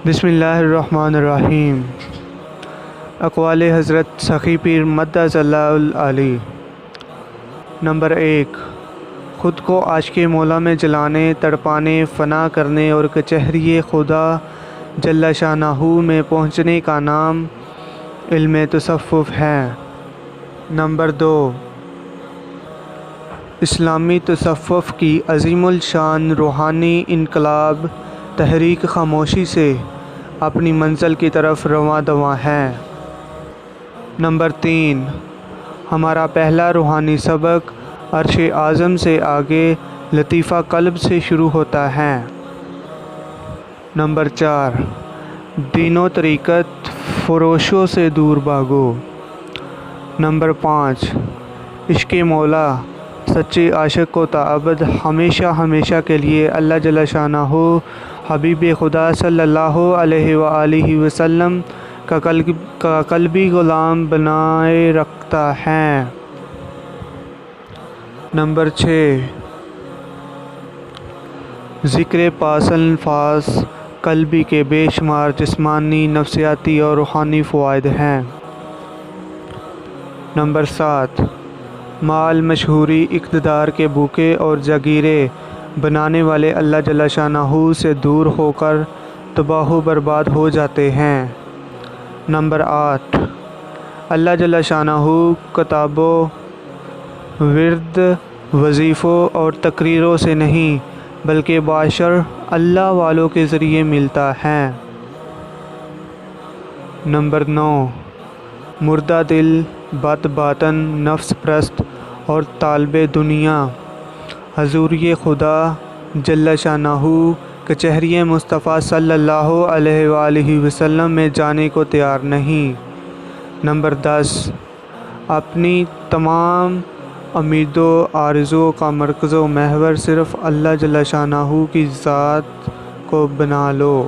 بسم اللہ الرحمن الرحیم۔ اقوال حضرت سخی پیر مدظ اللہ العلی۔ نمبر 1، خود کو عاشق مولا میں جلانے، تڑپانے، فنا کرنے اور کچہری خدا جل شانہ میں پہنچنے کا نام علم تصوف ہے۔ نمبر 2، اسلامی تصوف کی عظیم الشان روحانی انقلاب تحریک خاموشی سے اپنی منزل کی طرف رواں دواں ہے۔ نمبر 3، ہمارا پہلا روحانی سبق عرش اعظم سے آگے لطیفہ قلب سے شروع ہوتا ہے۔ نمبر 4، دین و طریقت فروشوں سے دور بھاگو۔ نمبر 5، عشق مولا سچے عاشق کو تاابد ہمیشہ ہمیشہ کے لیے اللہ جل شانہ حبیب خدا صلی اللہ علیہ وآلہ وسلم کا قلبی غلام بنائے رکھتا ہے۔ نمبر 6، ذکر پاس الفاظ قلبی کے بے شمار جسمانی، نفسیاتی اور روحانی فوائد ہیں۔ نمبر 7، مال، مشہوری، اقتدار کے بھوکے اور جاگیرے بنانے والے اللہ جل شانہ سے دور ہو کر تباہ و برباد ہو جاتے ہیں۔ نمبر 8، اللہ جل شانہ کتابوں، ورد، وظیفوں اور تقریروں سے نہیں بلکہ باشر اللہ والوں کے ذریعے ملتا ہے۔ نمبر 9، مردہ دل، بد باطن، نفس پرست اور طالب دنیا حضوری خدا جل شانہ کچہری مصطفیٰ صلی اللہ علیہ وآلہ وسلم میں جانے کو تیار نہیں۔ نمبر 10، اپنی تمام امیدوں آرزوؤں کا مرکز و محور صرف اللہ جل شانہ کی ذات کو بنا لو۔